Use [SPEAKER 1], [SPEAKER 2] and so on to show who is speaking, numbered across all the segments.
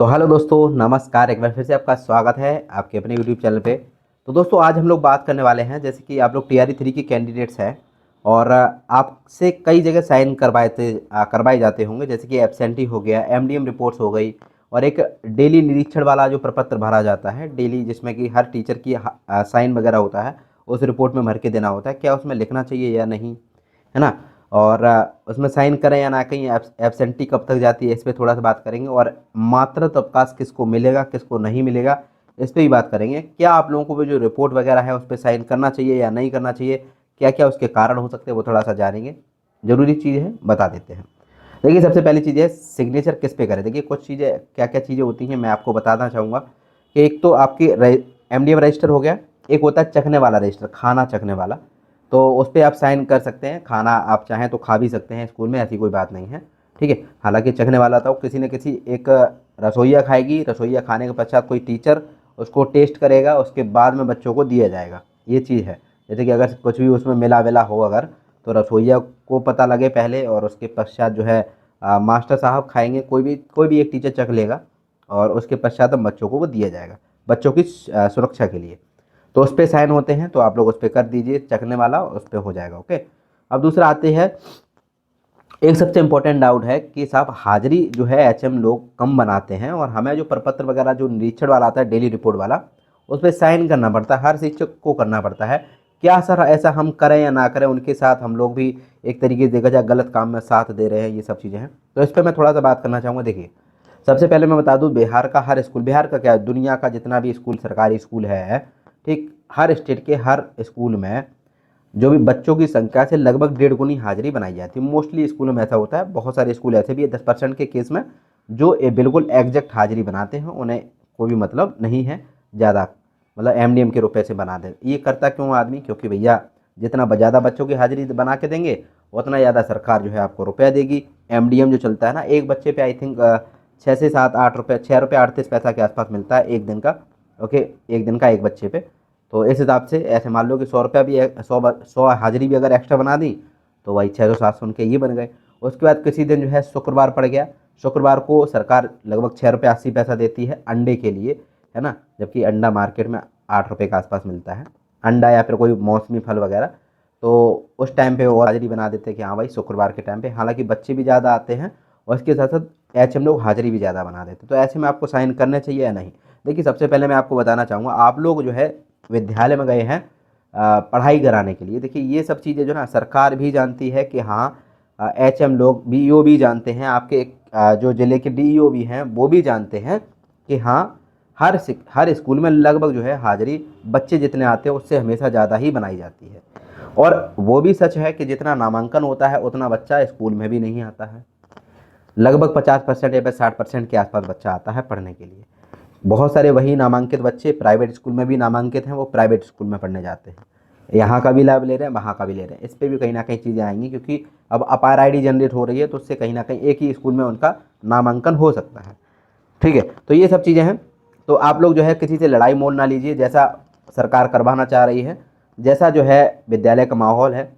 [SPEAKER 1] तो हेलो दोस्तों, नमस्कार। एक बार फिर से आपका स्वागत है आपके अपने यूट्यूब चैनल पे। तो दोस्तों, आज हम लोग बात करने वाले हैं, जैसे कि आप लोग टीआरई 3 की कैंडिडेट्स हैं और आपसे कई जगह साइन करवाए जाते होंगे, जैसे कि एब्सेंटी हो गया, एमडीएम रिपोर्ट्स हो गई और एक डेली निरीक्षण वाला जो प्रपत्र भरा जाता है डेली, जिसमें कि हर टीचर की साइन वगैरह होता है, उस रिपोर्ट में भर के देना होता है। क्या उसमें लिखना चाहिए या नहीं, है ना। और उसमें साइन करें या ना कहीं, एब्सेंटी कब तक जाती है, इस पर थोड़ा सा बात करेंगे। और मातृत्व अवकाश किसको मिलेगा, किसको नहीं मिलेगा, इस पर भी बात करेंगे। क्या आप लोगों को भी जो रिपोर्ट वगैरह है उस पर साइन करना चाहिए या नहीं करना चाहिए, क्या क्या उसके कारण हो सकते हैं, वो थोड़ा सा जानेंगे। ज़रूरी चीज़ है, बता देते हैं। देखिए, सबसे पहली चीज़ है सिग्नेचर किस पे करें। देखिए, कुछ चीज़ें क्या क्या चीज़ें होती हैं मैं आपको बताना चाहूँगा कि एक तो आपकी एमडीएम रजिस्टर हो गया, एक होता है चखने वाला रजिस्टर, खाना चखने वाला। तो उस पर आप साइन कर सकते हैं। खाना आप चाहें तो खा भी सकते हैं स्कूल में, ऐसी कोई बात नहीं है, ठीक है। हालांकि चखने वाला तो किसी न किसी एक रसोइया खाएगी, रसोइया खाने के पश्चात कोई टीचर उसको टेस्ट करेगा, उसके बाद में बच्चों को दिया जाएगा, ये चीज़ है। जैसे कि अगर कुछ भी उसमें मिला विला हो अगर, तो रसोइया को पता लगे पहले, और उसके पश्चात जो है मास्टर साहब खाएंगे, कोई भी एक टीचर चख लेगा और उसके पश्चात हम बच्चों को वो दिया जाएगा, बच्चों की सुरक्षा के लिए। तो उस पर साइन होते हैं, तो आप लोग उस पर कर दीजिए, चखने वाला उस पर हो जाएगा, ओके। अब दूसरा आते हैं, एक सबसे इम्पोर्टेंट डाउट है कि साहब हाजिरी जो है एचएम लोग कम बनाते हैं, और हमें जो प्रपत्र वगैरह जो निरीक्षण वाला आता है डेली रिपोर्ट वाला, उस पर साइन करना पड़ता है, हर शिक्षक को करना पड़ता है। क्या सर ऐसा हम करें या ना करें, उनके साथ हम लोग भी एक तरीके से देखा जाए गलत काम में साथ दे रहे हैं, ये सब चीज़ें हैं। तो इस पर मैं थोड़ा सा बात करना चाहूँगा। देखिए, सबसे पहले मैं बता दूं, बिहार का हर स्कूल, बिहार का क्या, दुनिया का जितना भी स्कूल, सरकारी स्कूल है, ठीक, हर स्टेट के हर स्कूल में जो भी बच्चों की संख्या से लगभग 1.5 गुनी हाजिरी बनाई जाती है। मोस्टली स्कूलों में ऐसा होता है, बहुत सारे स्कूल ऐसे भी है 10% के केस में जो बिल्कुल एग्जैक्ट हाजिरी बनाते हैं, उन्हें कोई भी मतलब नहीं है ज़्यादा, मतलब एमडीएम के रुपए से बना दे। ये करता क्यों आदमी, क्योंकि भैया जितना ज़्यादा बच्चों की हाजिरी बना के देंगे, उतना ज़्यादा सरकार जो है आपको रुपया देगी। एमडीएम जो चलता है ना, एक बच्चे पे आई थिंक 6 से 7 8 रुपये, 6 रुपये 38 पैसा के आसपास मिलता है एक दिन का, ओके, एक दिन का एक बच्चे पे। तो इस हिसाब से ऐसे मान लो कि 100 रुपया भी, 100 हाजिरी भी अगर एक्स्ट्रा बना दी, तो वही 600 700 उनके ये बन गए। उसके बाद किसी दिन जो है शुक्रवार पड़ गया, शुक्रवार को सरकार लगभग 6 रुपये 80 पैसा देती है अंडे के लिए, है ना, जबकि अंडा मार्केट में 8 रुपये के आसपास मिलता है, अंडा या फिर कोई मौसमी फल वगैरह। तो उस टाइम पे वो हाजिरी बना देते हैं कि हाँ भाई शुक्रवार के टाइम पे, हालांकि बच्चे भी ज़्यादा आते हैं और इसके साथ साथ एचएम लोग हाजिरी भी ज़्यादा बना देते हैं। तो ऐसे में आपको साइन करने चाहिए या नहीं। देखिए, सबसे पहले मैं आपको बताना चाहूँगा, आप लोग जो है विद्यालय में गए हैं पढ़ाई कराने के लिए। देखिए, ये सब चीज़ें जो ना सरकार भी जानती है कि हाँ, एचएम लोग, बीईओ भी जानते हैं, आपके जो ज़िले के डीईओ भी हैं वो भी जानते हैं कि हाँ, हर स्कूल में लगभग जो है हाजिरी बच्चे जितने आते हैं उससे हमेशा ज़्यादा ही बनाई जाती है। और वो भी सच है कि जितना नामांकन होता है उतना बच्चा स्कूल में भी नहीं आता है। लगभग 50% या फिर 60% के आसपास बच्चा आता है पढ़ने के लिए। बहुत सारे वही नामांकित बच्चे प्राइवेट स्कूल में भी नामांकित हैं, वो प्राइवेट स्कूल में पढ़ने जाते हैं, यहाँ का भी लाभ ले रहे हैं, वहाँ का भी ले रहे हैं। इस पर भी कहीं ना कहीं चीज़ें आएंगी, क्योंकि अब अपार आईडी जनरेट हो रही है, तो उससे कहीं ना कहीं एक ही स्कूल में उनका नामांकन हो सकता है, ठीक है। तो ये सब चीज़ें हैं। तो आप लोग जो है किसी से लड़ाई मोल ना लीजिए, जैसा सरकार करवाना चाह रही है, जैसा जो है विद्यालय का माहौल है,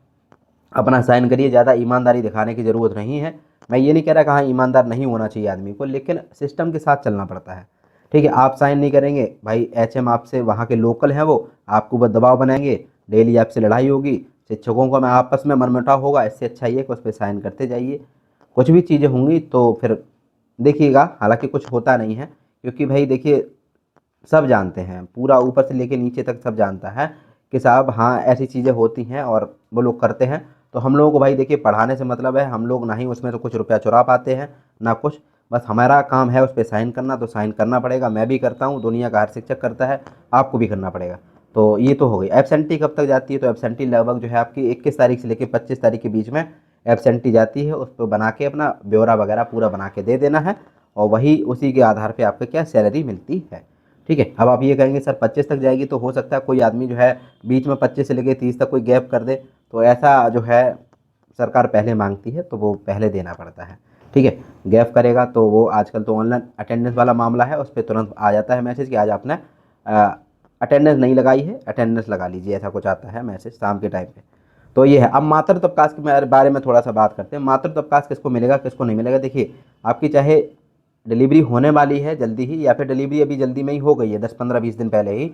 [SPEAKER 1] अपना साइन करिए। ज़्यादा ईमानदारी दिखाने की ज़रूरत नहीं है। मैं ये नहीं कह रहा कहाँ ईमानदार नहीं होना चाहिए आदमी को, लेकिन सिस्टम के साथ चलना पड़ता है, ठीक है। आप साइन नहीं करेंगे भाई, एचएम आपसे, वहाँ के लोकल हैं वो, आपको बस दबाव बनाएंगे, डेली आपसे लड़ाई होगी, शिक्षकों का में आपस में मनमुटाव होगा। इससे अच्छा ही है कि उस पर साइन करते जाइए। कुछ भी चीज़ें होंगी तो फिर देखिएगा, हालांकि कुछ होता नहीं है, क्योंकि भाई देखिए, सब जानते हैं, पूरा ऊपर से लेके नीचे तक सब जानता है कि साहब हाँ ऐसी चीज़ें होती हैं और वो लोग करते हैं। तो हम लोगों को भाई देखिए पढ़ाने से मतलब है, हम लोग ना ही उसमें तो कुछ रुपया चुरा पाते हैं ना कुछ, बस हमारा काम है उस पर साइन करना, तो साइन करना पड़ेगा। मैं भी करता हूँ, दुनिया का हर शिक्षक करता है, आपको भी करना पड़ेगा। तो ये तो हो गई। एब्सेंटी कब तक जाती है, तो एब्सेंटी लगभग जो है आपकी 21 तारीख से लेकर 25 तारीख के बीच में एब्सेंटी जाती है। उस पर बना के अपना ब्यौरा वगैरह पूरा बना के दे देना है, और वही उसी के आधार पर आपको क्या सैलरी मिलती है, ठीक है। अब आप ये कहेंगे सर 25 तक जाएगी, तो हो सकता है कोई आदमी जो है बीच में 25 से लेकर 30 तक कोई गैप कर दे, तो ऐसा जो है सरकार पहले मांगती है, तो वो पहले देना पड़ता है, ठीक है। गैप करेगा तो वो आजकल तो ऑनलाइन अटेंडेंस वाला मामला है, उस पर तुरंत आ जाता है मैसेज कि आज आपने अटेंडेंस नहीं लगाई है, अटेंडेंस लगा लीजिए, ऐसा कुछ आता है मैसेज शाम के टाइम पे। तो ये है। अब मातृत्व अवकाश के बारे में थोड़ा सा बात करते हैं। मातृत्व अवकाश किसको मिलेगा, किसको नहीं मिलेगा। देखिए, आपकी चाहे डिलीवरी होने वाली है जल्दी ही, या फिर डिलीवरी अभी जल्दी में ही हो गई है 10-15-20 दिन पहले ही,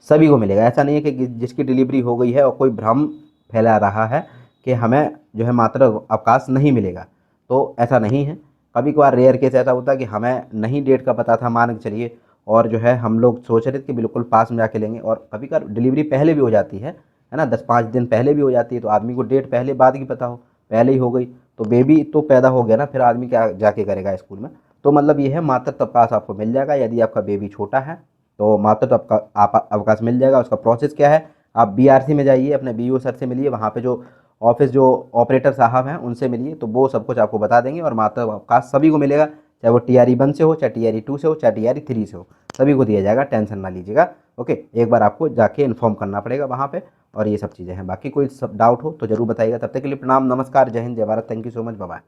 [SPEAKER 1] सभी को मिलेगा। ऐसा नहीं है कि जिसकी डिलीवरी हो गई है और कोई भ्रम फैला रहा है कि हमें जो है मात्र अवकाश नहीं मिलेगा, तो ऐसा नहीं है। कभी कभार रेयर केस ऐसा होता है कि हमें नहीं डेट का पता था, मान के चलिए, और जो है हम लोग सोच रहे थे कि बिल्कुल पास में जाके लेंगे, और कभी कभार डिलीवरी पहले भी हो जाती है ना, 10-5 दिन पहले भी हो जाती है, तो आदमी को डेट पहले बाद की पता हो, पहले ही हो गई तो बेबी तो पैदा हो गया ना, फिर आदमी क्या जाके करेगा स्कूल में। तो मतलब ये है, मातृत्व अवकाश आपको मिल जाएगा यदि आपका बेबी छोटा है, तो मातृत्व अवकाश मिल जाएगा। उसका प्रोसेस क्या है, आप बीआरसी में जाइए, अपने बीईओ सर से मिलिए, वहाँ पे जो ऑफिस जो ऑपरेटर साहब हैं उनसे मिलिए, तो वो सब कुछ आपको बता देंगे। और मातृत्व अवकाश सभी को मिलेगा, चाहे वो TRE 1 से हो, चाहे TRE 2 से हो, चाहे TRE 3 से हो, सभी को दिया जाएगा, टेंशन ना लीजिएगा। ओके, एक बार आपको जाके इन्फॉर्म करना पड़ेगा वहाँ पे, और ये सब चीज़ें हैं। बाकी कोई सब डाउट हो तो ज़रूर बताइएगा। तब तक के लिए प्रणाम, नमस्कार, जय हिंद, जय Bharat, thank you so much, bye bye.